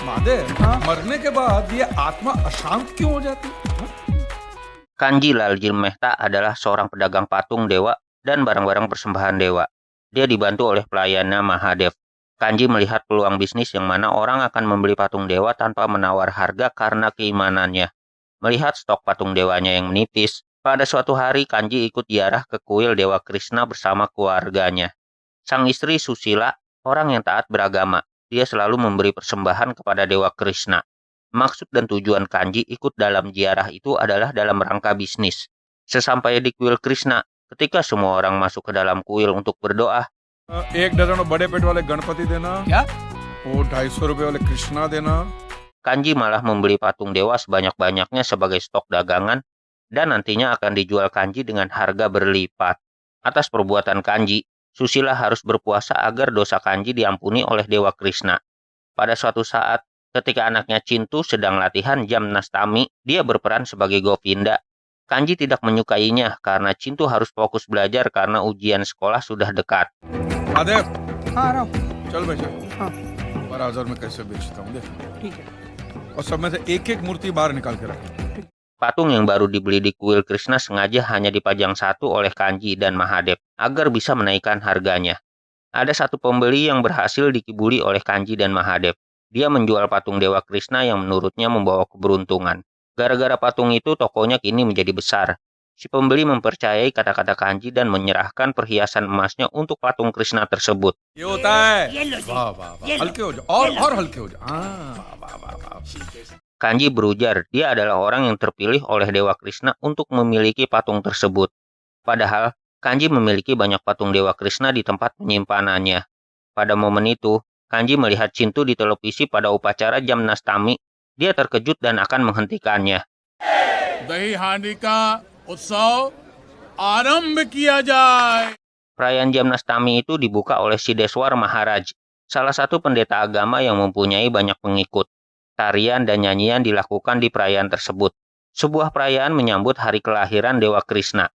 महादेव मरने के बाद ये आत्मा अशांत क्यों हो जाती है? Kanji Laljil Mehta adalah seorang pedagang patung dewa dan barang-barang persembahan dewa. Dia dibantu oleh pelayannya Mahadev. Kanji melihat peluang bisnis yang mana orang akan membeli patung dewa tanpa menawar harga karena keimanannya. Melihat stok patung dewanya yang menipis, pada suatu hari Kanji ikut ziarah ke kuil Dewa Krishna bersama keluarganya. Sang istri Susila, orang yang taat beragama. Dia selalu memberi persembahan kepada Dewa Krishna. Maksud dan tujuan Kanji ikut dalam ziarah itu adalah dalam rangka bisnis. Sesampai di kuil Krishna, ketika semua orang masuk ke dalam kuil untuk berdoa, एक डजन बड़े पेट वाले गणपति देना क्या वो 250 रुपए वाले कृष्णा देना. Kanji malah membeli patung dewa sebanyak-banyaknya sebagai stok dagangan dan nantinya akan dijual Kanji dengan harga berlipat. Atas perbuatan Kanji, Susila harus berpuasa agar dosa Kanji diampuni oleh Dewa Krishna. Pada suatu saat, ketika anaknya Cintu sedang latihan Jamnastami, dia berperan sebagai Govinda. Kanji tidak menyukainya karena Cintu harus fokus belajar karena ujian sekolah sudah dekat. Mahadev हाँ आ रहा हूँ. चल भाई चल. हाँ 12,000 में कैसे बेचता हूँ देख. ठीक है. और सब में से एक एक मूर्ति बाहर निकाल के रख. Patung yang baru dibeli di kuil Krishna sengaja hanya dipajang satu oleh Kanji dan Mahadev agar bisa menaikkan harganya. Ada satu pembeli yang berhasil dikibuli oleh Kanji dan Mahadev. Dia menjual patung Dewa Krishna yang menurutnya membawa keberuntungan. Gara-gara patung itu tokonya kini menjadi besar. Si pembeli mempercayai kata-kata Kanji dan menyerahkan perhiasan emasnya untuk patung Krishna tersebut. ये होता है. वाह वाह वाह. हल्के हो जाओ और हल्के हो जाओ. वाह वाह वाह. Kanji berujar dia adalah orang yang terpilih oleh Dewa Krishna untuk memiliki patung tersebut. Padahal, Kanji memiliki banyak patung Dewa Krishna di tempat penyimpanannya. Pada momen itu, Kanji melihat Cintu di televisi pada upacara Jamnastami. Dia terkejut dan akan menghentikannya. दही हांडी का उत्सव आरंभ किया जाए. Perayaan Jamnastami itu dibuka oleh Sideswar Maharaj, salah satu pendeta agama yang mempunyai banyak pengikut. Tarian dan nyanyian dilakukan di perayaan tersebut. Sebuah perayaan menyambut hari kelahiran Dewa Krishna.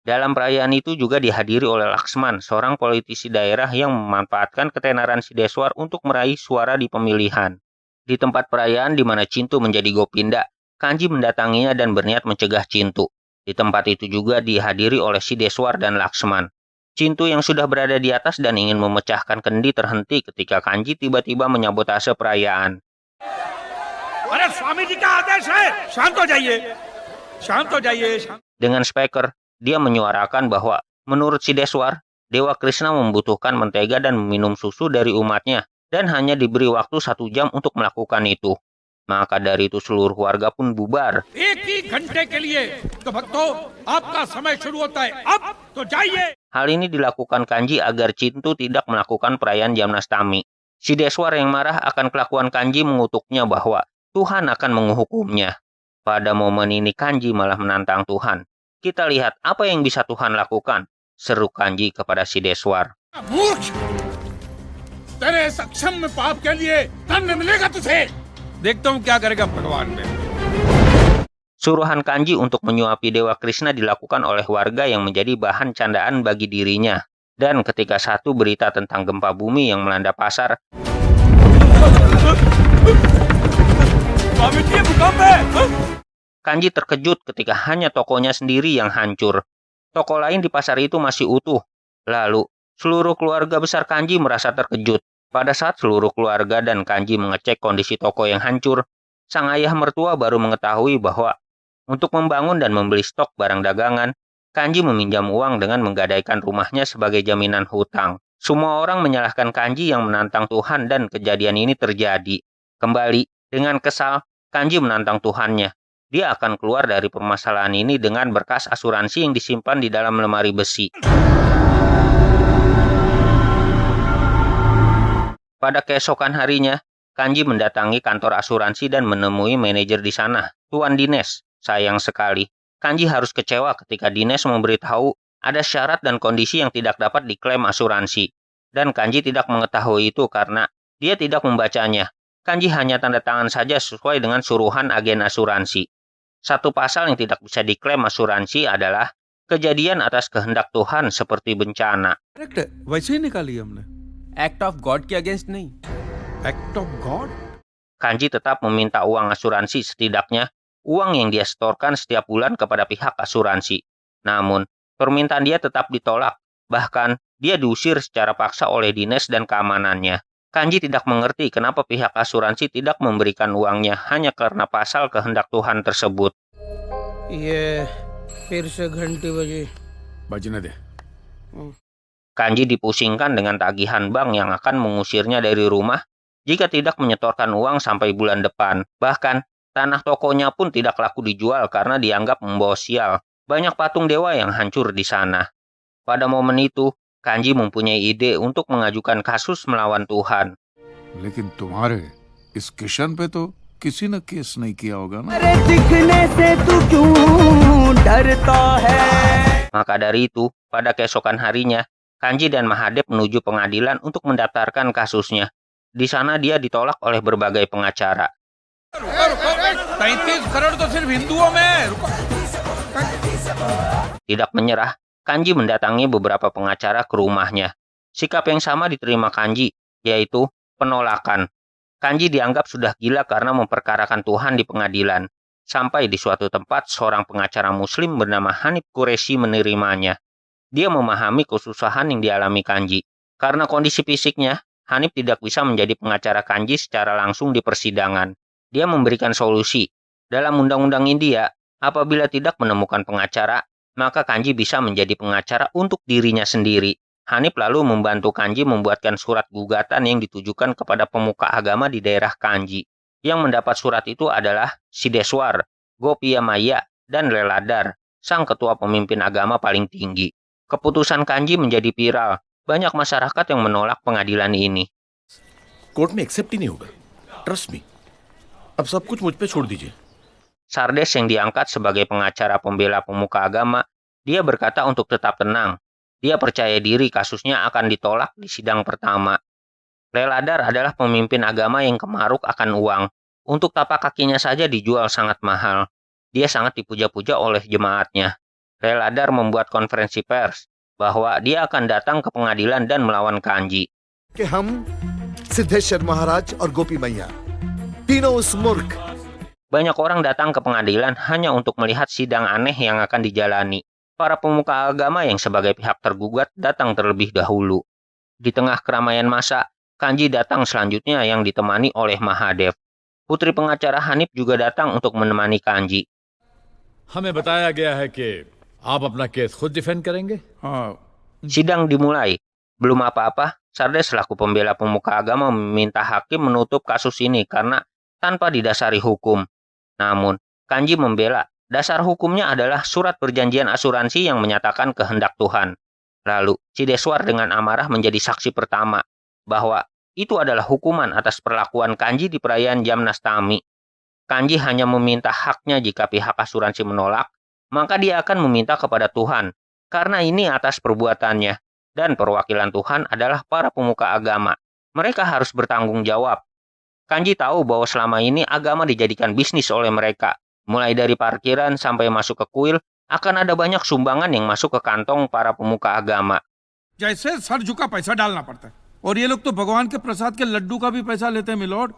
Dalam perayaan itu juga dihadiri oleh Laksman, seorang politisi daerah yang memanfaatkan ketenaran Sideswar untuk meraih suara di pemilihan. Di tempat perayaan di mana Cintu menjadi Gopinda, Kanji mendatanginya dan berniat mencegah Cintu. Di tempat itu juga dihadiri oleh Sideswar dan Laksman. Cintu yang sudah berada di atas dan ingin memecahkan kendi terhenti ketika Kanji tiba-tiba menyabotase perayaan. अरे स्वामी जी का आदेश है. शांत हो जाइए. शांत हो जाइए. Dengan speaker, dia menyuarakan bahwa menurut Sideswar, Dewa Krishna membutuhkan mentega dan minum susu dari umatnya dan hanya diberi waktu 1 jam untuk melakukan itu. Maka dari itu seluruh warga pun bubar. एक ही घंटे के लिए तो भक्तों आपका समय शुरू होता है. अब तो जाइए. Hal ini dilakukan Kanji agar Cintu tidak melakukan perayaan Jamnastami. Sideswar yang marah akan kelakuan Kanji mengutuknya bahwa Tuhan akan menghukumnya. Pada momen ini Kanji malah menantang Tuhan. Kita lihat apa yang bisa Tuhan lakukan, seru Kanji kepada Sideswar. मूर्ख. तेरे सक्षम में पाप के लिए दंड मिलेगा तुझे. देखता हूँ क्या करेगा भगवान में. Suruhan Kanji untuk menyuapi Dewa Krishna dilakukan oleh warga yang menjadi bahan candaan bagi dirinya. Dan ketika satu berita tentang gempa bumi yang melanda pasar, Kanji terkejut ketika hanya tokonya sendiri yang hancur. Toko lain di pasar itu masih utuh. Lalu, seluruh keluarga besar Kanji merasa terkejut. Pada saat seluruh keluarga dan Kanji mengecek kondisi toko yang hancur, sang ayah mertua baru mengetahui bahwa untuk membangun dan membeli stok barang dagangan, Kanji meminjam uang dengan menggadaikan rumahnya sebagai jaminan hutang. Semua orang menyalahkan Kanji yang menantang Tuhan dan kejadian ini terjadi. Kembali, dengan kesal, Kanji menantang Tuhannya. Dia akan keluar dari permasalahan ini dengan berkas asuransi yang disimpan di dalam lemari besi. Pada keesokan harinya, Kanji mendatangi kantor asuransi dan menemui manajer di sana, Tuan Dines. Sayang sekali, Kanji harus kecewa ketika Dines memberitahu ada syarat dan kondisi yang tidak dapat diklaim asuransi. Dan Kanji tidak mengetahui itu karena dia tidak membacanya. Kanji hanya tanda tangan saja sesuai dengan suruhan agen asuransi. Satu pasal yang tidak bisa diklaim asuransi adalah kejadian atas kehendak Tuhan seperti bencana. Correct है. वैसे ही निकाली हमने. Act of God के अगेंस्ट नहीं. Act of God. Kanji tetap meminta uang asuransi, setidaknya uang yang dia setorkan setiap bulan kepada pihak asuransi. Namun, permintaan dia tetap ditolak. Bahkan, dia diusir secara paksa oleh dinas dan keamanannya. Kanji tidak mengerti kenapa pihak asuransi tidak memberikan uangnya hanya karena pasal kehendak Tuhan tersebut. Iya, फिर से घंटी बजी. बजने दे। Kanji dipusingkan dengan tagihan bank yang akan mengusirnya dari rumah jika tidak menyetorkan uang sampai bulan depan. Bahkan, tanah tokonya pun tidak laku dijual karena dianggap membawa sial. Banyak patung dewa yang hancur di sana. Pada momen itu, Kanji mempunyai ide untuk mengajukan kasus melawan Tuhan. लेकिन तुम्हारे इस किशन पे तो किसी ने केस नहीं किया होगा ना? Maka dari itu, pada keesokan harinya, Kanji dan Mahadev menuju pengadilan untuk mendaftarkan kasusnya. Di sana dia ditolak oleh berbagai pengacara. 33 करोड़ तो सिर्फ हिंदुओं में। Tidak menyerah, Kanji mendatangi beberapa pengacara ke rumahnya. Sikap yang sama diterima Kanji, yaitu penolakan. Kanji dianggap sudah gila karena memperkarakan Tuhan di pengadilan. Sampai di suatu tempat, seorang pengacara muslim bernama Hanif Qureshi menerimanya. Dia memahami kesusahan yang dialami Kanji. Karena kondisi fisiknya, Hanif tidak bisa menjadi pengacara Kanji secara langsung di persidangan. Dia memberikan solusi. Dalam undang-undang India, apabila tidak menemukan pengacara, maka Kanji bisa menjadi pengacara untuk dirinya sendiri. Hanif lalu membantu Kanji membuatkan surat gugatan yang ditujukan kepada pemuka agama di daerah Kanji. Yang mendapat surat itu adalah Sideswar, Gopiyamaya, dan Leladar, sang ketua pemimpin agama paling tinggi. Keputusan Kanji menjadi viral. Banyak masyarakat yang menolak pengadilan ini. Court में एक्सेप्ट ही नहीं होगा, trust me. अब सब कुछ मुझ पे छोड़ दीजिए। Sardes yang diangkat sebagai pengacara pembela pemuka agama, dia berkata untuk tetap tenang. Dia percaya diri kasusnya akan ditolak di sidang pertama. Leladar adalah pemimpin agama yang kemaruk akan uang. Untuk tapak kakinya saja dijual sangat mahal. Dia sangat dipuja-puja oleh jemaatnya. Leladar membuat konferensi pers bahwa dia akan datang ke pengadilan dan melawan Kanji. कि हम सिद्धेश्वर महाराज और गोपी मैया तीनों उस मूर्ख। Banyak orang datang ke pengadilan hanya untuk melihat sidang aneh yang akan dijalani. Para pemuka agama yang sebagai pihak tergugat datang terlebih dahulu. Di tengah keramaian massa, Kanji datang selanjutnya yang ditemani oleh Mahadev. Putri pengacara Hanif juga datang untuk menemani Kanji. हमें बताया गया है कि आप अपना केस खुद डिफेंड करेंगे। हाँ, Sidang dimulai. Belum apa-apa, Sardes selaku pembela pemuka agama meminta hakim menutup kasus ini karena tanpa didasari hukum. Namun, Kanji membela. Dasar hukumnya adalah surat perjanjian asuransi yang menyatakan kehendak Tuhan. Lalu, Sideswar dengan amarah menjadi saksi pertama bahwa itu adalah hukuman atas perlakuan Kanji di perayaan Jamnastami. Kanji hanya meminta haknya jika pihak asuransi menolak, maka dia akan meminta kepada Tuhan. Karena ini atas perbuatannya, dan perwakilan Tuhan adalah para pemuka agama. Mereka harus bertanggung jawab. Kanji tahu bahwa selama ini agama dijadikan bisnis oleh mereka. Mulai dari parkiran sampai masuk ke kuil, akan ada banyak sumbangan yang masuk ke kantong para pemuka agama. जैसे सर झुका पैसा डालना पड़ता है और ये लोग तो भगवान के प्रसाद के लड्डू का भी पैसा लेते हैं milord.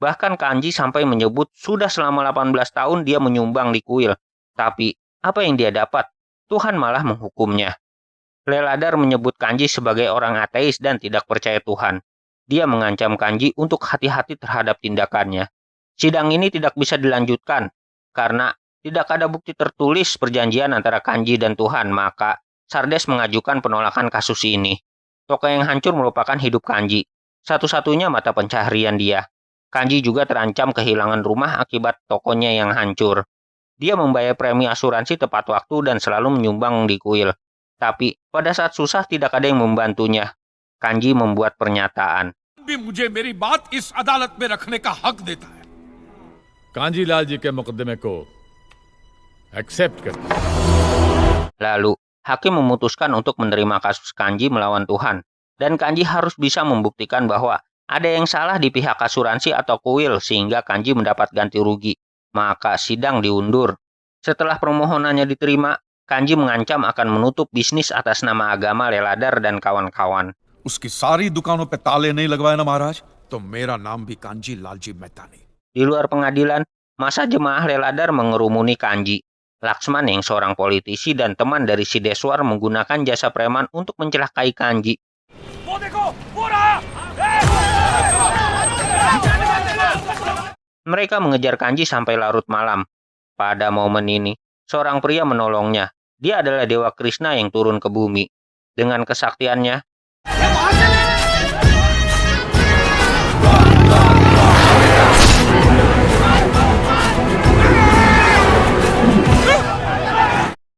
Bahkan Kanji sampai menyebut sudah selama 18 tahun dia menyumbang di kuil. Tapi, apa yang dia dapat? Tuhan malah menghukumnya. Leladar menyebut Kanji sebagai orang ateis dan tidak percaya Tuhan. Dia mengancam Kanji untuk hati-hati terhadap tindakannya. Sidang ini tidak bisa dilanjutkan, karena tidak ada bukti tertulis perjanjian antara Kanji dan Tuhan, maka Sardes mengajukan penolakan kasus ini. Toko yang hancur merupakan hidup Kanji, satu-satunya mata pencaharian dia. Kanji juga terancam kehilangan rumah akibat tokonya yang hancur. Dia membayar premi asuransi tepat waktu dan selalu menyumbang di kuil. Tapi, pada saat susah tidak ada yang membantunya. Kanji membuat pernyataan. भी मुझे मेरी बात इस अदालत में रखने का हक देता है। कांजीलाल जी के मुकदमे को एक्सेप्ट करते हैं। Lalu, hakim memutuskan untuk menerima kasus Kanji melawan Tuhan. Dan Kanji harus bisa membuktikan bahwa ada yang salah di pihak asuransi atau kuil sehingga Kanji mendapat ganti rugi. Maka sidang diundur. Setelah permohonannya diterima, Kanji mengancam akan menutup bisnis atas nama agama Leladar dan kawan-kawan. उसकी सारी दुकानों पे ताले नहीं लगवाए ना महाराज, तो मेरा नाम भी कांजी लालजी मेहता नहीं। Di luar pengadilan, masa jemaah Leladar mengerumuni Kanji. Laksman yang seorang politisi dan teman dari Sideswar menggunakan jasa preman untuk mencelakai Kanji. Mereka mengejar Kanji sampai larut malam. Pada momen ini, seorang pria menolongnya. Dia adalah Dewa Krishna yang turun ke bumi. Dengan kesaktiannya,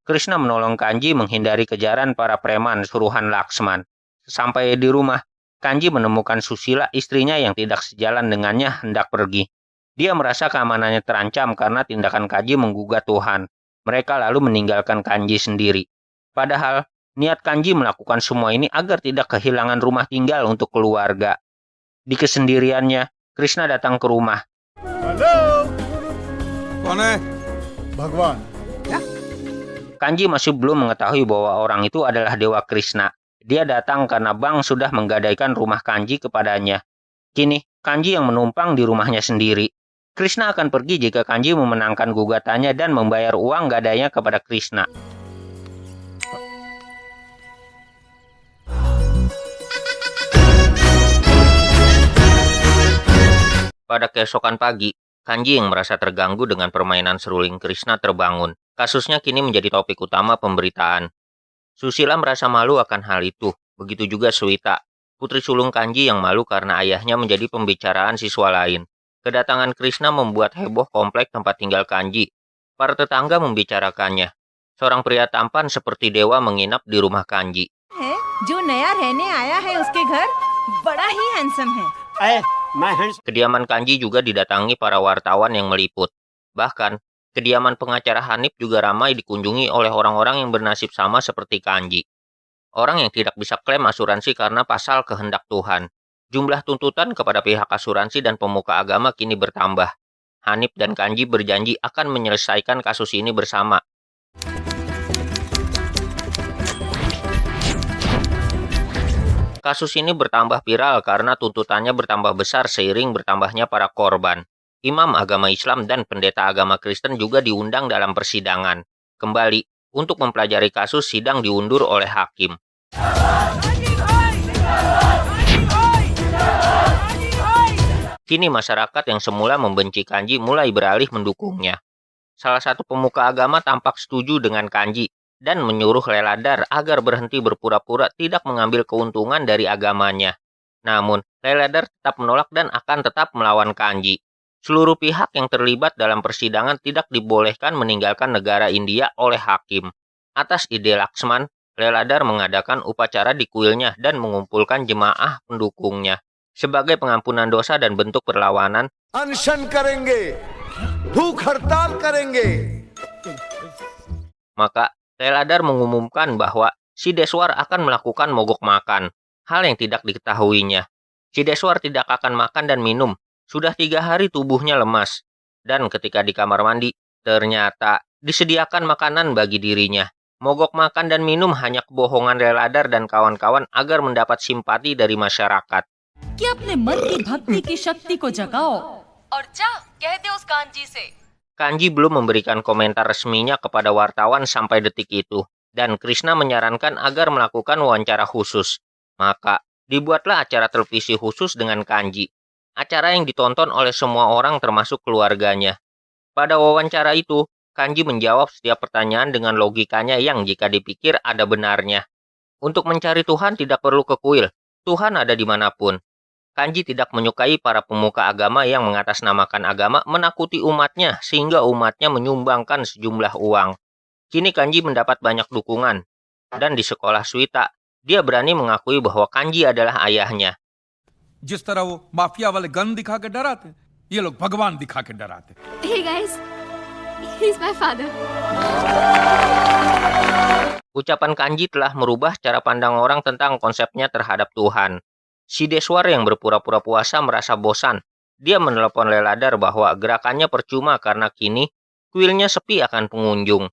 Krishna menolong Kanji menghindari kejaran para preman suruhan Laksman. Sampai di rumah, Kanji menemukan Susila, istrinya yang tidak sejalan dengannya hendak pergi. Dia merasa keamanannya terancam karena tindakan Kanji menggugat Tuhan. Mereka lalu meninggalkan Kanji sendiri. Padahal, niat Kanji melakukan semua ini agar tidak kehilangan rumah tinggal untuk keluarga. Di kesendiriannya, Krishna datang ke rumah. Hello कौन है? भगवान Kanji masih belum mengetahui bahwa orang itu adalah Dewa Krishna. Dia datang karena Bang sudah menggadaikan rumah Kanji kepadanya. Kini, Kanji yang menumpang di rumahnya sendiri. Krishna akan pergi jika Kanji memenangkan gugatannya dan membayar uang gadainya kepada Krishna. Pada keesokan pagi, Kanji yang merasa terganggu dengan permainan seruling Krishna terbangun. Kasusnya kini menjadi topik utama pemberitaan. Susila merasa malu akan hal itu. Begitu juga Suwita, putri sulung Kanji yang malu karena ayahnya menjadi pembicaraan siswa lain. Kedatangan Krishna membuat heboh komplek tempat tinggal Kanji. Para tetangga membicarakannya. Seorang pria tampan seperti dewa menginap di rumah Kanji. जो नया रहने आया है उसके घर बड़ा ही हैंडसम है। Kediaman Kanji juga didatangi para wartawan yang meliput. Bahkan, kediaman pengacara Hanif juga ramai dikunjungi oleh orang-orang yang bernasib sama seperti Kanji. Orang yang tidak bisa klaim asuransi karena pasal kehendak Tuhan. Jumlah tuntutan kepada pihak asuransi dan pemuka agama kini bertambah. Hanif dan Kanji berjanji akan menyelesaikan kasus ini bersama. Kasus ini bertambah viral karena tuntutannya bertambah besar seiring bertambahnya para korban. Imam agama Islam dan pendeta agama Kristen juga diundang dalam persidangan. Kembali, untuk mempelajari kasus, sidang diundur oleh hakim. Kini masyarakat yang semula membenci Kanji mulai beralih mendukungnya. Salah satu pemuka agama tampak setuju dengan Kanji dan menyuruh Leladar agar berhenti berpura-pura tidak mengambil keuntungan dari agamanya. Namun, Leladar tetap menolak dan akan tetap melawan Kanji. Seluruh pihak yang terlibat dalam persidangan tidak dibolehkan meninggalkan negara India oleh hakim. Atas ide Laksman, Leladar mengadakan upacara di kuilnya dan mengumpulkan jemaah pendukungnya. Sebagai pengampunan dosa dan bentuk perlawanan, अनशन करेंगे, भूख हड़ताल करेंगे। maka Leladar mengumumkan bahwa Sideswar akan melakukan mogok makan, hal yang tidak diketahuinya. Sideswar tidak akan makan dan minum, sudah 3 hari tubuhnya lemas. Dan ketika di kamar mandi, ternyata disediakan makanan bagi dirinya. Mogok makan dan minum hanya kebohongan Leladar dan kawan-kawan agar mendapat simpati dari masyarakat. कि अपने मन की भक्ति की शक्ति को जगाओ और जा कह दे उस कांजी से। Kanji belum memberikan komentar resminya kepada wartawan sampai detik itu, dan Krishna menyarankan agar melakukan wawancara khusus. Maka, dibuatlah acara televisi khusus dengan Kanji. Acara yang ditonton oleh semua orang termasuk keluarganya. Pada wawancara itu, Kanji menjawab setiap pertanyaan dengan logikanya yang jika dipikir ada benarnya. Untuk mencari Tuhan tidak perlu ke kuil, Tuhan ada dimanapun. Kanji tidak menyukai para pemuka agama yang mengatasnamakan agama menakuti umatnya sehingga umatnya menyumbangkan sejumlah uang. Kini Kanji mendapat banyak dukungan. Dan di sekolah Suwita, dia berani mengakui bahwa Kanji adalah ayahnya. जिस तरह वो माफिया वाले गन दिखा के डराते, ये लोग भगवान दिखा के डराते। Hey guys, he's my father. Ucapan Kanji telah merubah cara pandang orang tentang konsepnya terhadap Tuhan. Sideswar yang berpura-pura puasa merasa bosan. Dia menelepon Leladar bahwa gerakannya percuma karena kini kuilnya sepi akan pengunjung.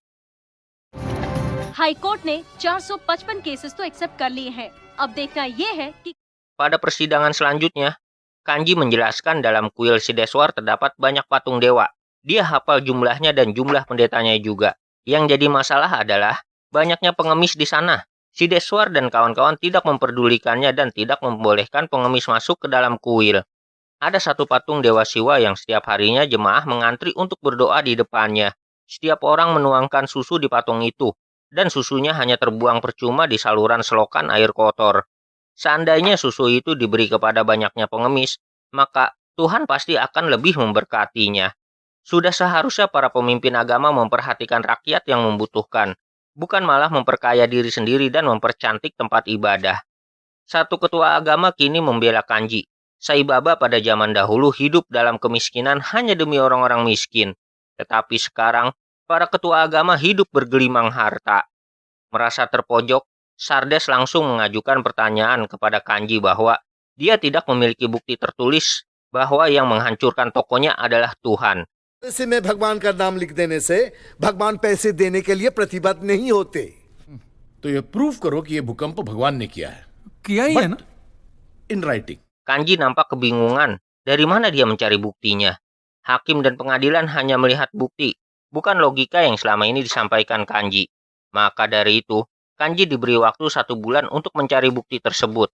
High court ने 455 केसेस तो एक्सेप्ट कर लिए हैं। अब देखना ये है कि Pada persidangan selanjutnya, Kanji menjelaskan dalam kuil Sideswar terdapat banyak patung dewa. Dia hafal jumlahnya dan jumlah pendetanya juga. Yang jadi masalah adalah banyaknya pengemis di sana. Sideswar dan kawan-kawan tidak memperdulikannya dan tidak membolehkan pengemis masuk ke dalam kuil. Ada satu patung Dewa Siwa yang setiap harinya jemaah mengantri untuk berdoa di depannya. Setiap orang menuangkan susu di patung itu, dan susunya hanya terbuang percuma di saluran selokan air kotor. Seandainya susu itu diberi kepada banyaknya pengemis, maka Tuhan pasti akan lebih memberkatinya. Sudah seharusnya para pemimpin agama memperhatikan rakyat yang membutuhkan, bukan malah memperkaya diri sendiri dan mempercantik tempat ibadah. Satu ketua agama kini membela Kanji. Sai Baba pada zaman dahulu hidup dalam kemiskinan hanya demi orang-orang miskin. Tetapi sekarang, para ketua agama hidup bergelimang harta. Merasa terpojok, Sardes langsung mengajukan pertanyaan kepada Kanji bahwa dia tidak memiliki bukti tertulis bahwa yang menghancurkan tokonya adalah Tuhan. ऐसे में भगवान का नाम लिख देने से भगवान पैसे देने के लिए प्रतिबद्ध नहीं होते। तो ये प्रूफ करो कि ये भूकंप भगवान ने किया है। किया ही है ना? In writing. Kanji nampak kebingungan. Dari mana dia mencari buktinya? Hakim dan pengadilan hanya melihat bukti, bukan logika yang selama ini disampaikan Kanji. Maka dari itu, Kanji diberi waktu 1 bulan untuk mencari bukti tersebut.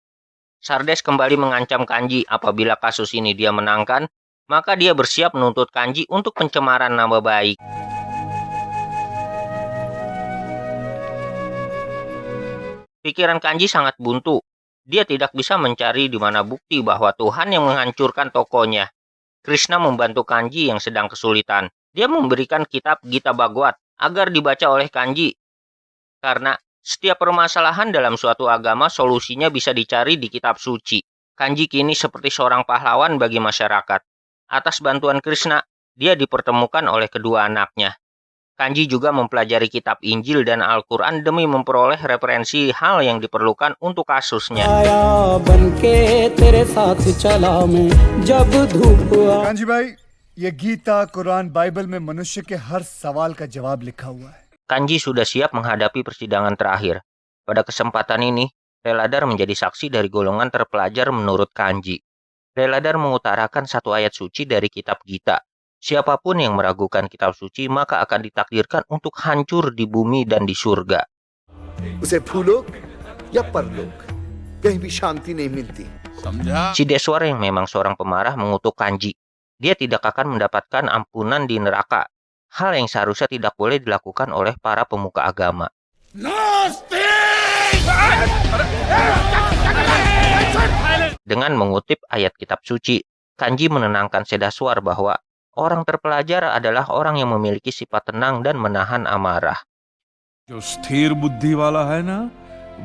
Sardes kembali mengancam Kanji apabila kasus ini dia menangkan, maka dia bersiap menuntut Kanji untuk pencemaran nama baik. Pikiran Kanji sangat buntu. Dia tidak bisa mencari di mana bukti bahwa Tuhan yang menghancurkan tokonya. Krishna membantu Kanji yang sedang kesulitan. Dia memberikan kitab Gita Bhagwat agar dibaca oleh Kanji. Karena setiap permasalahan dalam suatu agama solusinya bisa dicari di kitab suci. Kanji kini seperti seorang pahlawan bagi masyarakat. Atas bantuan Krishna, dia dipertemukan oleh kedua anaknya. Kanji juga mempelajari kitab Injil dan Al-Quran demi memperoleh referensi hal yang diperlukan untuk kasusnya. Kanji भाई, ये गीता, कुरान, बाइबल में मनुष्य के हर सवाल का जवाब लिखा हुआ है। Kanji sudah siap menghadapi persidangan terakhir. Pada kesempatan ini, Reladar menjadi saksi dari golongan terpelajar menurut Kanji. Reladar mengutarakan satu ayat suci dari kitab Gita. Siapapun yang meragukan kitab suci maka akan ditakdirkan untuk hancur di bumi dan di surga. उसे भूलोक या परलोक कहीं भी शांति नहीं मिलती। Sideswar yang memang seorang pemarah mengutuk Kanji. Dia tidak akan mendapatkan ampunan di neraka. Hal yang seharusnya tidak boleh dilakukan oleh para pemuka agama. Dengan mengutip ayat kitab suci, Kanji menenangkan Sideswar bahwa orang terpelajar adalah orang yang memiliki sifat tenang dan menahan amarah. जो स्थिर बुद्धि वाला है ना,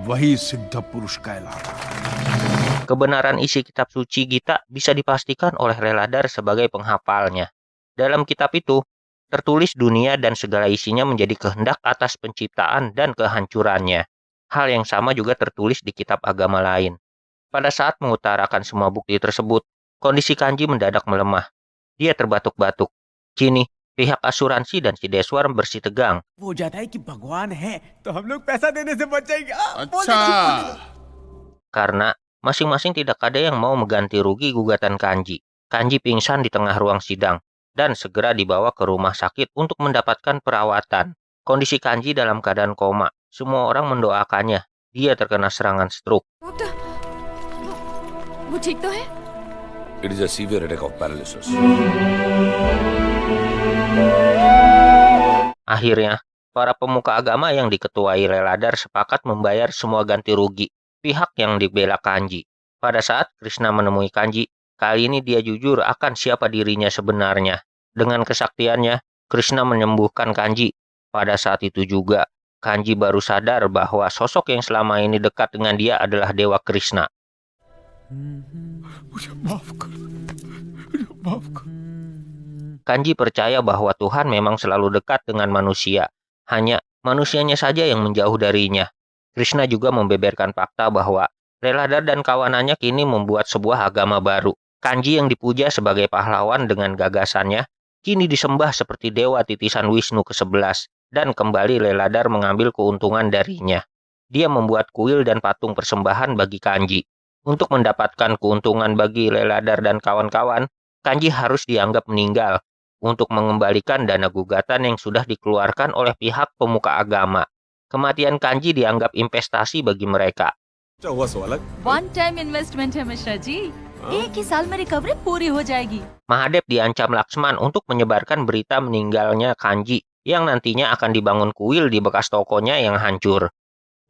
वही सिद्ध पुरुष कहलाता है. Kebenaran isi kitab suci Gita bisa dipastikan oleh Reladar sebagai penghafalnya. Dalam kitab itu, tertulis dunia dan segala isinya menjadi kehendak atas penciptaan dan kehancurannya. Hal yang sama juga tertulis di kitab agama lain. Pada saat mengutarakan semua bukti tersebut, kondisi Kanji mendadak melemah. Dia terbatuk-batuk. Kini, pihak asuransi dan Sideswar bersitegang. Karena masing-masing tidak ada yang mau mengganti rugi gugatan Kanji. Kanji pingsan di tengah ruang sidang dan segera dibawa ke rumah sakit untuk mendapatkan perawatan. Kondisi Kanji dalam keadaan koma. Semua orang mendoakannya. Dia terkena serangan stroke. Doctor वो ठीक तो है? It is a severe attack of paralysis. Akhirnya, para pemuka agama yang diketuai Reladar sepakat membayar semua ganti rugi pihak yang dibela Kanji. Pada saat Krishna menemui Kanji, kali ini dia jujur akan siapa dirinya sebenarnya. Dengan kesaktiannya, Krishna menyembuhkan Kanji. Pada saat itu juga, Kanji baru sadar bahwa sosok yang selama ini dekat dengan dia adalah Dewa Krishna. Kanji percaya bahwa Tuhan memang selalu dekat dengan manusia. Hanya manusianya saja yang menjauh darinya. Krishna juga membeberkan fakta bahwa Reladar dan kawanannya kini membuat sebuah agama baru. Kanji yang dipuja sebagai pahlawan dengan gagasannya, kini disembah seperti dewa titisan Wisnu ke-11. Dan kembali Reladar mengambil keuntungan darinya. Dia membuat kuil dan patung persembahan bagi Kanji. Untuk mendapatkan keuntungan bagi Leladar dan kawan-kawan, Kanji harus dianggap meninggal untuk mengembalikan dana gugatan yang sudah dikeluarkan oleh pihak pemuka agama. Kematian Kanji dianggap investasi bagi mereka. One time investment है मिश्रा जी, एक ही साल में रिकवरी पूरी हो जाएगी। Mahadev diancam Laksman untuk menyebarkan berita meninggalnya Kanji yang nantinya akan dibangun kuil di bekas tokonya yang hancur.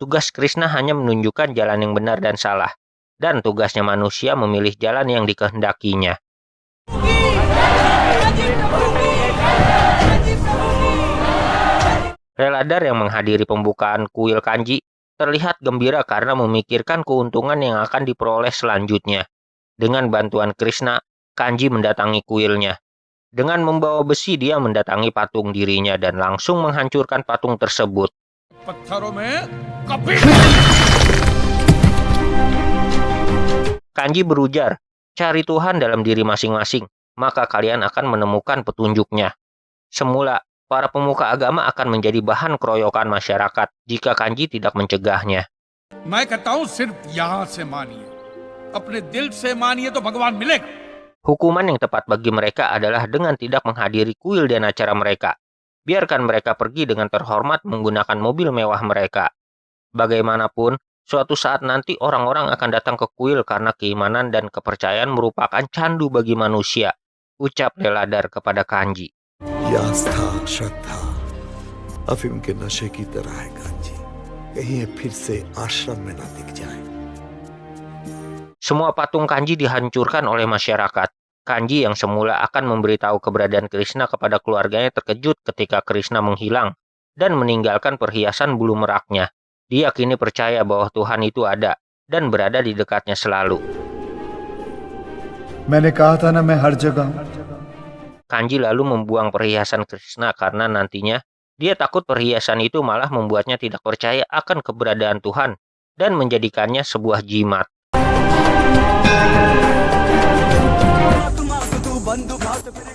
Tugas Krishna hanya menunjukkan jalan yang benar dan salah, dan tugasnya manusia memilih jalan yang dikehendakinya. Leladar yang menghadiri pembukaan kuil Kanji terlihat gembira karena memikirkan keuntungan yang akan diperoleh selanjutnya. Dengan bantuan Krishna, Kanji mendatangi kuilnya. Dengan membawa besi, dia mendatangi patung dirinya dan langsung menghancurkan patung tersebut. Kanji berujar, cari Tuhan dalam diri masing-masing, maka kalian akan menemukan petunjuknya. Semula, para pemuka agama akan menjadi bahan keroyokan masyarakat jika Kanji tidak mencegahnya. मैं कहता हूं सिर्फ यहाँ से मानिए, अपने दिल से मानिए तो भगवान मिलेगा. Hukuman yang tepat bagi mereka adalah dengan tidak menghadiri kuil dan acara mereka. Biarkan mereka pergi dengan terhormat menggunakan mobil mewah mereka. Bagaimanapun, suatu saat nanti orang-orang akan datang ke kuil karena keimanan dan kepercayaan merupakan candu bagi manusia, ucap Leladar kepada Kanji. ये आस्था श्रद्धा अफीम के नशे की तरह है कांजी, कहीं ये फिर से आश्रम में ना दिख जाए. Semua patung Kanji dihancurkan oleh masyarakat. Kanji yang semula akan memberitahu keberadaan Krishna kepada keluarganya terkejut ketika Krishna menghilang dan meninggalkan perhiasan bulu meraknya. Dia kini percaya bahwa Tuhan itu ada dan berada di dekatnya selalu. मैंने कहा था ना मैं हर जगह हूं. Kanji lalu membuang perhiasan Krishna karena nantinya dia takut perhiasan itu malah membuatnya tidak percaya akan keberadaan Tuhan dan menjadikannya sebuah jimat.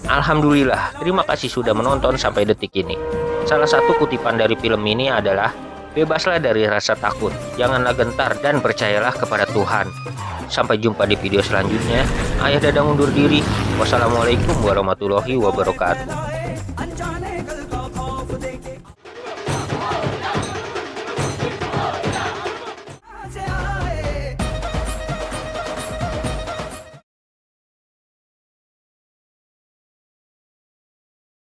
Alhamdulillah, terima kasih sudah menonton sampai detik ini. Salah satu kutipan dari film ini adalah, bebaslah dari rasa takut, janganlah gentar dan percayalah kepada Tuhan. Sampai jumpa di video selanjutnya. Ayah Dadang undur diri. Wassalamualaikum warahmatullahi wabarakatuh.